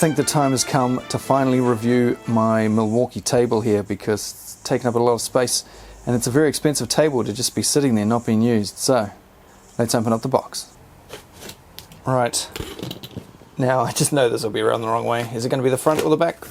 think the time has come to finally review my Milwaukee table here, because it's taken up a lot of space and it's a very expensive table to just be sitting there not being used. So let's open up the box. Right, now I just know this will be around the wrong way. Is it going to be the front or the back?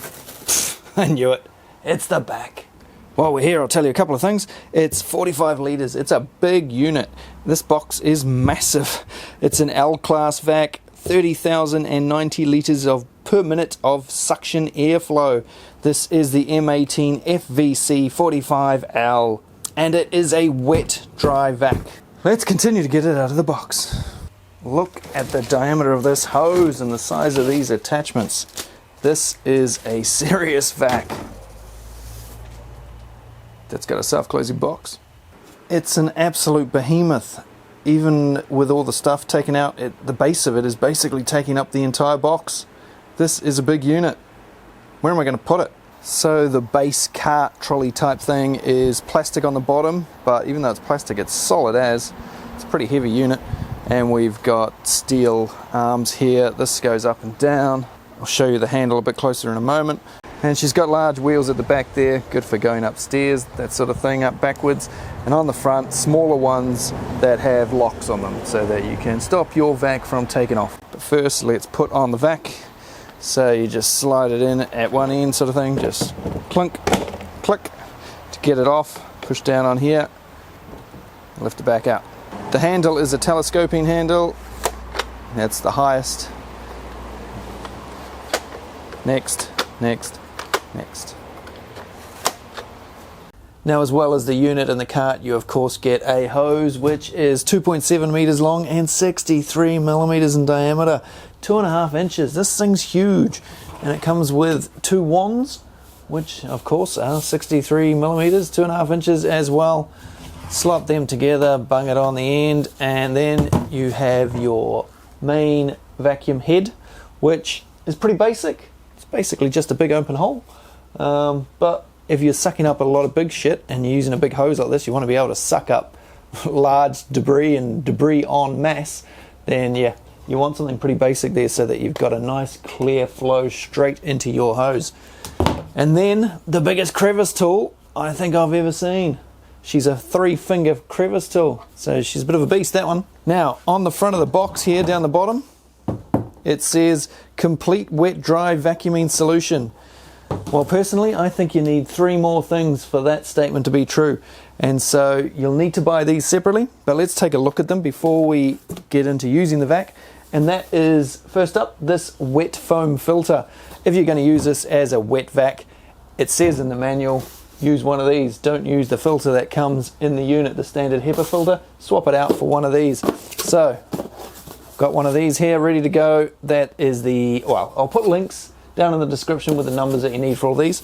I knew it. It's the back. While we're here, I'll tell you a couple of things. It's 45 litres. It's a big unit. This box is massive. It's an L class vac, 30,090 litres per minute of suction airflow. This is the M18 FVC 45L, and it is a wet dry vac. Let's continue to get it out of the box. Look at the diameter of this hose and the size of these attachments. This is a serious vac. That's got a self-closing box. It's an absolute behemoth. Even with all the stuff taken out, the base of it is basically taking up the entire box. This is a big unit. Where am I going to put it? So the base cart trolley type thing is plastic on the bottom, but even though it's plastic, it's solid as. It's a pretty heavy unit. And we've got steel arms here. This goes up and down. I'll show you the handle a bit closer in a moment. And she's got large wheels at the back there, good for going upstairs, that sort of thing, up backwards. And on the front, smaller ones that have locks on them so that you can stop your vac from taking off. But first, let's put on the vac. So you just slide it in at one end sort of thing, just clunk, click to get it off. Push down on here, lift it back out. The handle is a telescoping handle. That's the highest. Next, next, next. Now, as well as the unit and the cart, you of course get a hose which is 2.7 meters long and 63 millimeters in diameter, 2.5 inches. This thing's huge, and it comes with two wands, which of course are 63 millimeters, 2.5 inches as well. Slot them together, bung it on the end, and then you have your main vacuum head, which is pretty basic. It's basically just a big open hole, but if you're sucking up a lot of big shit and you're using a big hose like this, you want to be able to suck up large debris and debris en masse, then yeah, you want something pretty basic there so that you've got a nice clear flow straight into your hose. And then the biggest crevice tool I think I've ever seen. She's a 3-finger crevice tool, so she's a bit of a beast, that one. Now, on the front of the box here, down the bottom, it says complete wet dry vacuuming solution. Well, personally, I think you need 3 more things for that statement to be true. And so you'll need to buy these separately, but let's take a look at them before we get into using the vac. And that is, first up, this wet foam filter. If you're going to use this as a wet vac, it says in the manual, use one of these. Don't use the filter that comes in the unit, the standard HEPA filter. Swap it out for one of these. So, got one of these here ready to go. That is the, well, I'll put links down in the description with the numbers that you need for all these.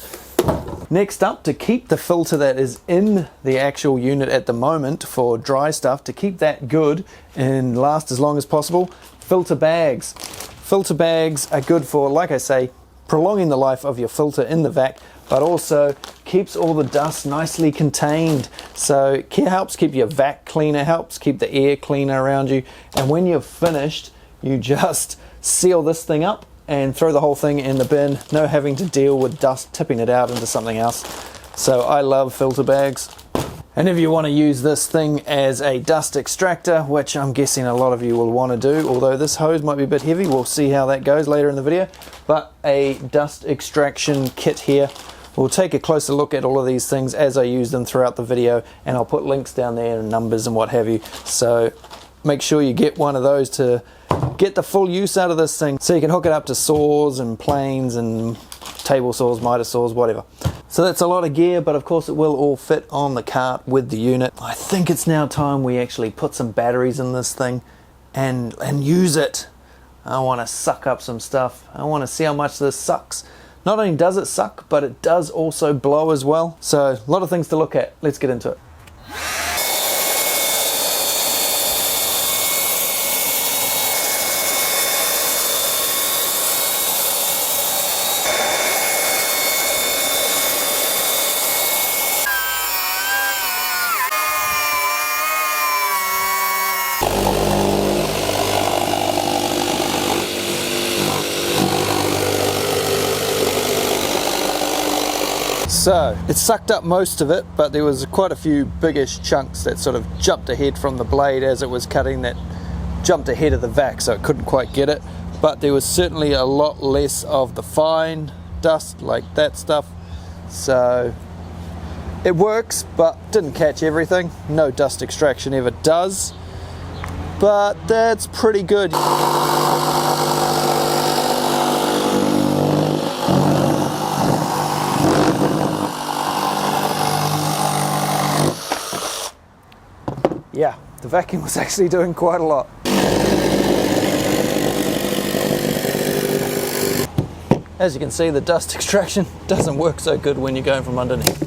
Next up, to keep the filter that is in the actual unit at the moment for dry stuff, to keep that good and last as long as possible, filter bags. Filter bags are good for, like I say, prolonging the life of your filter in the vac, but also keeps all the dust nicely contained. So it helps keep your vac cleaner, helps keep the air cleaner around you. And when you're finished, you just seal this thing up and throw the whole thing in the bin. No having to deal with dust tipping it out into something else. So I love filter bags. And if you want to use this thing as a dust extractor, which I'm guessing a lot of you will want to do, although this hose might be a bit heavy, we'll see how that goes later in the video. But a dust extraction kit here. We'll take a closer look at all of these things as I use them throughout the video, and I'll put links down there and numbers and what have you. So make sure you get one of those to get the full use out of this thing, so you can hook it up to saws and planes and table saws, miter saws, whatever. So that's a lot of gear, but of course it will all fit on the cart with the unit. I think it's now time we actually put some batteries in this thing and use it. I want to suck up some stuff. I want to see how much this sucks. Not only does it suck, but it does also blow as well. So a lot of things to look at. Let's get into it. So it sucked up most of it, but there was quite a few biggish chunks that sort of jumped ahead from the blade as it was cutting, that jumped ahead of the vac, so it couldn't quite get it. But there was certainly a lot less of the fine dust, like that stuff. So it works, but didn't catch everything. No dust extraction ever does, but that's pretty good. Yeah, the vacuum was actually doing quite a lot. As you can see, the dust extraction doesn't work so good when you're going from underneath.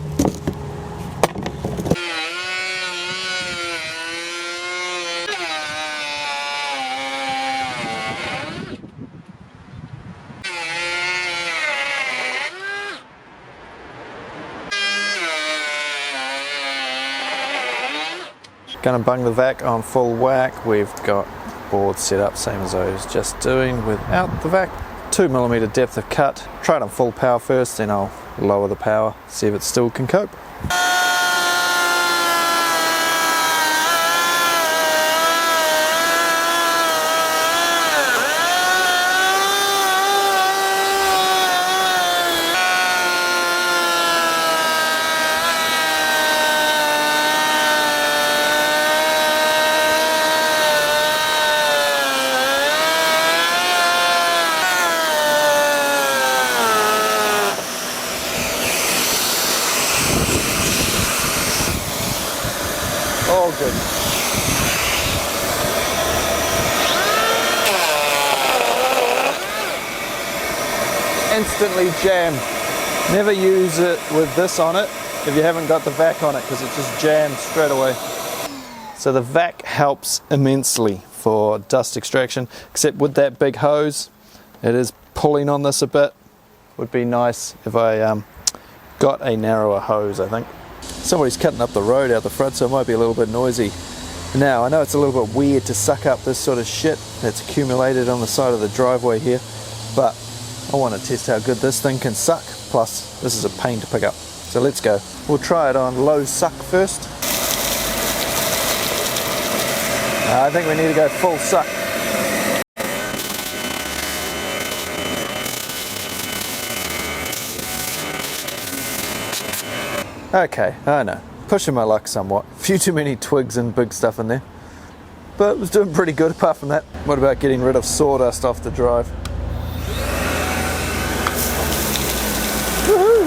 Gonna bung the vac on full whack. We've got boards set up same as I was just doing without the vac. 2mm depth of cut. Try it on full power first, then I'll lower the power, see if it still can cope. All good. Instantly jammed. Never use it with this on it if you haven't got the vac on it, because it just jams straight away. So the vac helps immensely for dust extraction, except with that big hose, it is pulling on this a bit. Would be nice if I got a narrower hose, I think. Somebody's cutting up the road out the front, so it might be a little bit noisy. Now, I know it's a little bit weird to suck up this sort of shit that's accumulated on the side of the driveway here, but I want to test how good this thing can suck. Plus, this is a pain to pick up. So let's go. We'll try it on low suck first. I think we need to go full suck. Okay, I know, pushing my luck somewhat. A few too many twigs and big stuff in there, but it was doing pretty good apart from that. What about getting rid of sawdust off the drive? Woohoo!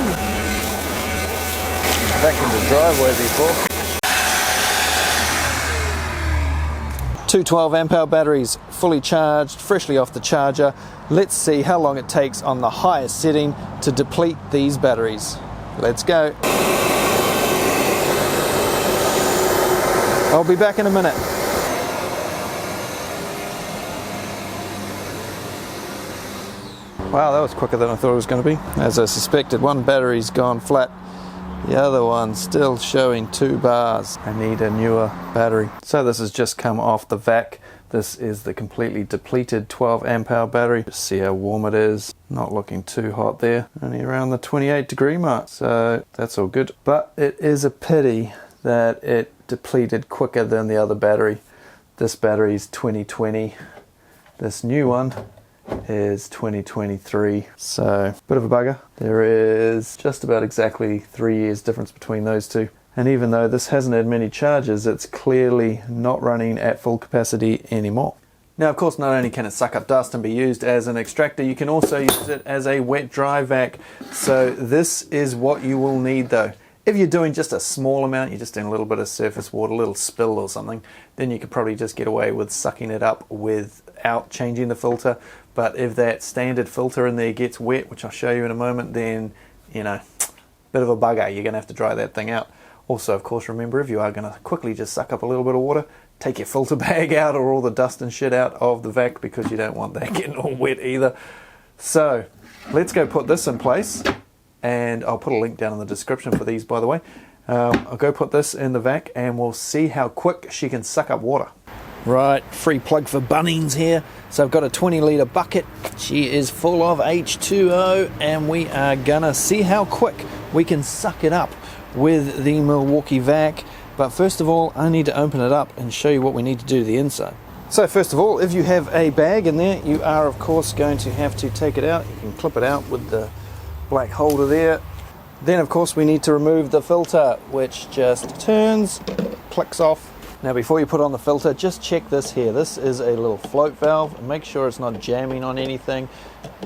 Back in the driveway before. Two 12 amp hour batteries, fully charged, freshly off the charger. Let's see how long it takes on the highest setting to deplete these batteries. Let's go. I'll be back in a minute. Wow, that was quicker than I thought it was going to be. As I suspected, one battery's gone flat. The other one's still showing 2 bars. I need a newer battery. So this has just come off the vac. This is the completely depleted 12 amp hour battery. Just see how warm it is. Not looking too hot there. Only around the 28-degree mark. So that's all good. But it is a pity that it depleted quicker than the other battery. This battery's 2020. This new one is 2023. So bit of a bugger. There is just about exactly 3 years difference between those two. And even though this hasn't had many charges, it's clearly not running at full capacity anymore. Now, of course, not only can it suck up dust and be used as an extractor, you can also use it as a wet dry vac. So this is what you will need though. If you're doing just a small amount, you're just doing a little bit of surface water, a little spill or something, then you could probably just get away with sucking it up without changing the filter. But if that standard filter in there gets wet, which I'll show you in a moment, then, you know, bit of a bugger. You're going to have to dry that thing out. Also, of course, remember, if you are going to quickly just suck up a little bit of water, take your filter bag out or all the dust and shit out of the vac, because you don't want that getting all wet either. So let's go put this in place. And I'll put a link down in the description for these, by the way. I'll go put this in the vac and we'll see how quick she can suck up water. Right, free plug for Bunnings here. So I've got a 20 litre bucket. She is full of H2O, and we are gonna see how quick we can suck it up with the Milwaukee Vac. But first of all, I need to open it up and show you what we need to do to the inside. So first of all, if you have a bag in there, you are of course going to have to take it out. You can clip it out with the black holder there. Then of course we need to remove the filter, which just turns, clicks off. Now before you put on the filter, just check this here. This is a little float valve. Make sure it's not jamming on anything,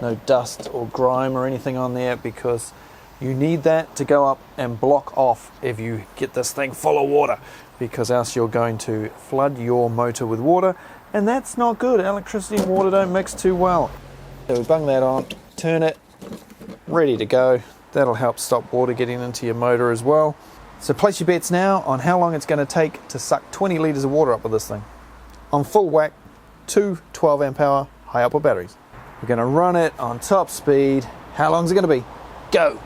no dust or grime or anything on there, because you need that to go up and block off if you get this thing full of water, because else you're going to flood your motor with water, and that's not good. Electricity and water don't mix too well. So we bung that on, turn it, ready to go. That'll help stop water getting into your motor as well. So place your bets now on how long it's going to take to suck 20 litres of water up with this thing. On full whack, 2 12 amp hour high output batteries. We're going to run it on top speed. How long is it going to be? Go!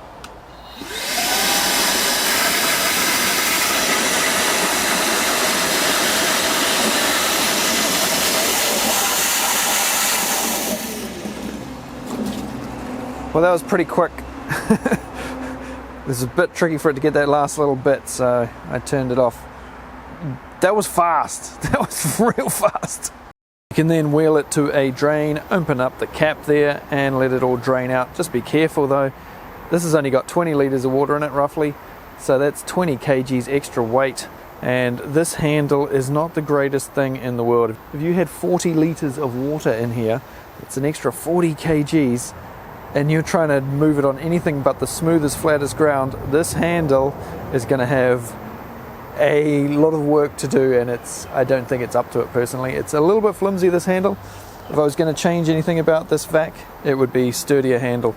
Well, that was pretty quick. It was a bit tricky for it to get that last little bit, so I turned it off. That was fast. That was real fast. You can then wheel it to a drain, open up the cap there and let it all drain out. Just be careful though. This has only got 20 litres of water in it roughly, so that's 20 kgs extra weight, and this handle is not the greatest thing in the world. If you had 40 litres of water in here, it's an extra 40 kgs, and you're trying to move it on anything but the smoothest, flattest ground, this handle is going to have a lot of work to do, and I don't think it's up to it personally. It's a little bit flimsy, this handle. If I was going to change anything about this vac, it would be sturdier handle.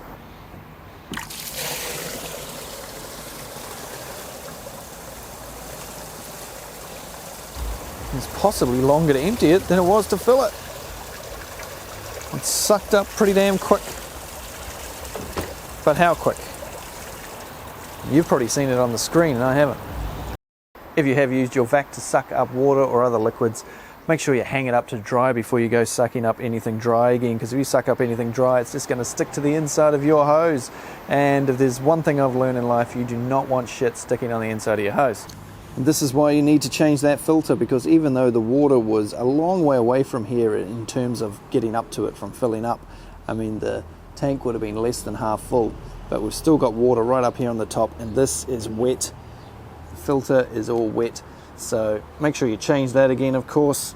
It's possibly longer to empty it than it was to fill it. It's sucked up pretty damn quick. But how quick? You've probably seen it on the screen and I haven't. If you have used your vac to suck up water or other liquids, make sure you hang it up to dry before you go sucking up anything dry again, because if you suck up anything dry, it's just going to stick to the inside of your hose. And if there's one thing I've learned in life, you do not want shit sticking on the inside of your hose. And this is why you need to change that filter, because even though the water was a long way away from here in terms of getting up to it from filling up, I mean the tank would have been less than half full, but we've still got water right up here on the top, and this is wet. The filter is all wet, so make sure you change that again, of course,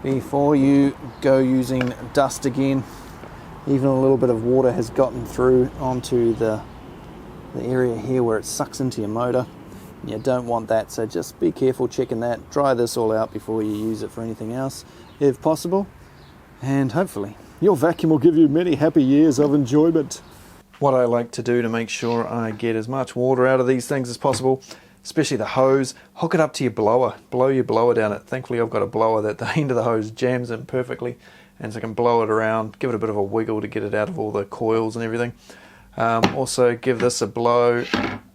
before you go using dust again. Even a little bit of water has gotten through onto the area here where it sucks into your motor. You don't want that, so just be careful checking that. Dry this all out before you use it for anything else, if possible, and hopefully your vacuum will give you many happy years of enjoyment. What I like to do to make sure I get as much water out of these things as possible, especially the hose, hook it up to your blower. Blow your blower down it. Thankfully I've got a blower that the end of the hose jams in perfectly, and so I can blow it around, give it a bit of a wiggle to get it out of all the coils and everything. Also give this a blow,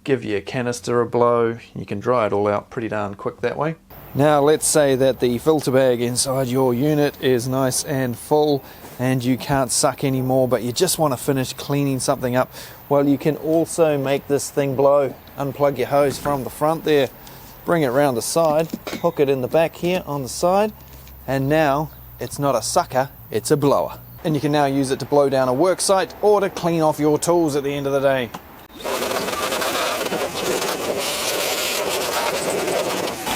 give your canister a blow. You can dry it all out pretty darn quick that way. Now let's say that the filter bag inside your unit is nice and full and you can't suck anymore, but you just want to finish cleaning something up. Well, you can also make this thing blow. Unplug your hose from the front there, bring it around the side, hook it in the back here on the side, and now it's not a sucker, it's a blower. And you can now use it to blow down a work site or to clean off your tools at the end of the day.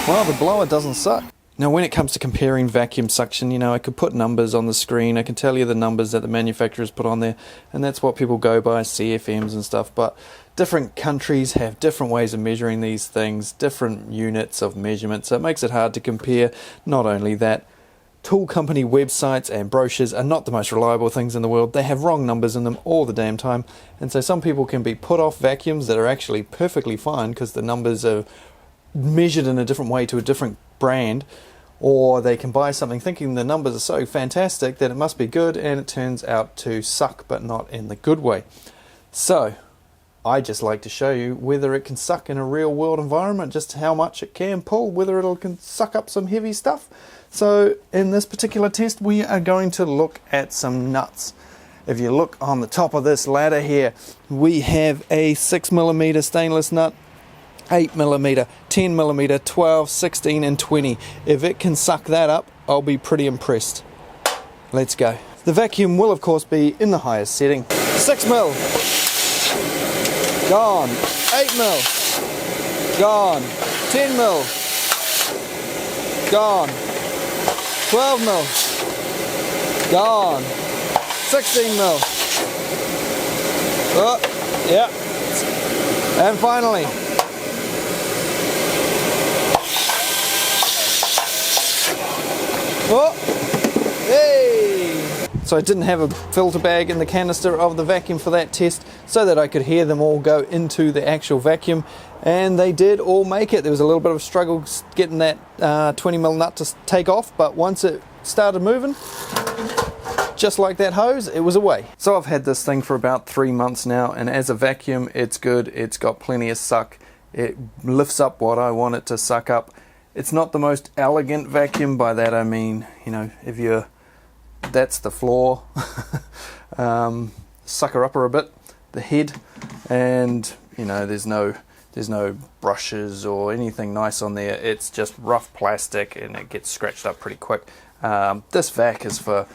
Well, the blower doesn't suck. Now when it comes to comparing vacuum suction, you know, I could put numbers on the screen, I can tell you the numbers that the manufacturers put on there, and that's what people go by, CFMs and stuff, but different countries have different ways of measuring these things, different units of measurement, so it makes it hard to compare. Not only that, tool company websites and brochures are not the most reliable things in the world. They have wrong numbers in them all the damn time, and so some people can be put off vacuums that are actually perfectly fine because the numbers are measured in a different way to a different brand, or they can buy something thinking the numbers are so fantastic that it must be good, and it turns out to suck, but not in the good way. So I just like to show you whether it can suck in a real world environment, just how much it can pull, whether it can suck up some heavy stuff. So in this particular test, we are going to look at some nuts. If you look on the top of this ladder here, we have a 6mm stainless nut, 8mm, 10mm, 12, 16 and 20. If it can suck that up, I'll be pretty impressed. Let's go. The vacuum will of course be in the highest setting. 6mm, gone. 8mm, gone. 10mm, gone. 12mm, gone. 16mm. Oh, yeah. And finally, oh, hey! So I didn't have a filter bag in the canister of the vacuum for that test so that I could hear them all go into the actual vacuum, and they did all make it. There was a little bit of a struggle getting that 20mm nut to take off, but once it started moving, just like that hose, it was away. So I've had this thing for about 3 months now, and as a vacuum, it's good. It's got plenty of suck. It lifts up what I want it to suck up. It's not the most elegant vacuum. By that I mean, you know, if you're, that's the floor, sucker upper a bit, the head, and you know, there's no brushes or anything nice on there. It's just rough plastic and it gets scratched up pretty quick. This vac is for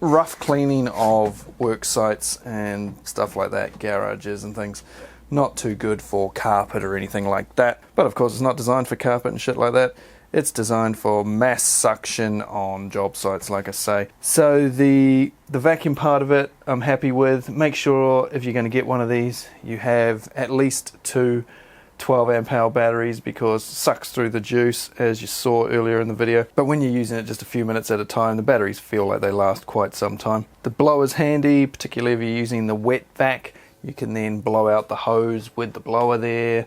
rough cleaning of work sites and stuff like that, garages and things. Not too good for carpet or anything like that, but of course it's not designed for carpet and shit like that. It's designed for mass suction on job sites, like I say. So the vacuum part of it I'm happy with. Make sure if you're going to get one of these you have at least two 12 amp hour batteries, because it sucks through the juice, as you saw earlier in the video. But when you're using it just a few minutes at a time, the batteries feel like they last quite some time. The blower's handy, particularly if you're using the wet vac. You can then blow out the hose with the blower there,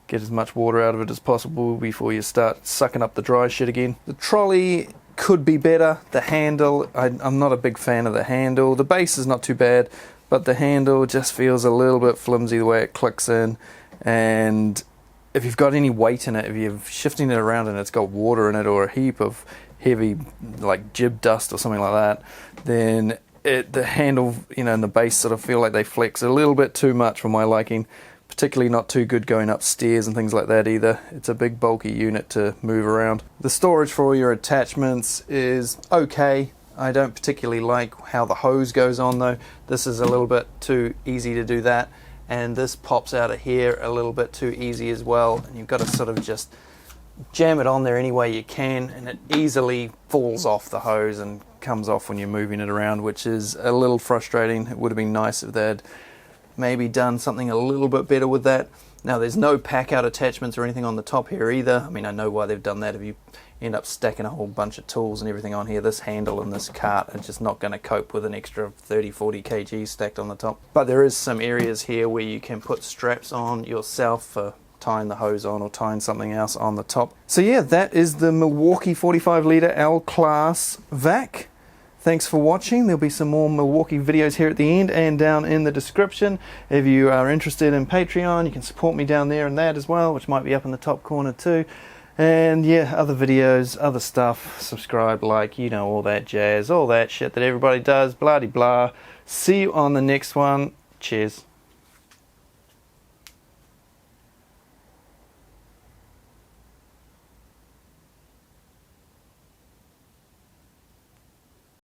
get as much water out of it as possible before you start sucking up the dry shit again. The trolley could be better. The handle, I'm not a big fan of the handle. The base is not too bad, but the handle just feels a little bit flimsy the way it clicks in. And if you've got any weight in it, if you're shifting it around and it's got water in it or a heap of heavy like jib dust or something like that, then the handle, you know, and the base sort of feel like they flex a little bit too much for my liking. Particularly not too good going upstairs and things like that either. It's a big bulky unit to move around. The storage for all your attachments is okay. I don't particularly like how the hose goes on though. This is a little bit too easy to do that. And this pops out of here a little bit too easy as well, and you've got to sort of just jam it on there any way you can, and it easily falls off the hose and comes off when you're moving it around, which is a little frustrating. It would have been nice if they'd maybe done something a little bit better with that. Now there's no pack out attachments or anything on the top here either. I mean, I know why they've done that. If you end up stacking a whole bunch of tools and everything on here, this handle and this cart are just not going to cope with an extra 30-40 kg stacked on the top. But there is some areas here where you can put straps on yourself for tying the hose on or tying something else on the top. So yeah, that is the Milwaukee 45 litre L class vac. Thanks for watching. There'll be some more Milwaukee videos here at the end and down in the description. If you are interested in Patreon, you can support me down there and that as well, which might be up in the top corner too. And yeah, other videos, other stuff, subscribe, like, you know, all that jazz, all that shit that everybody does, blah de blah. See you on the next one. Cheers.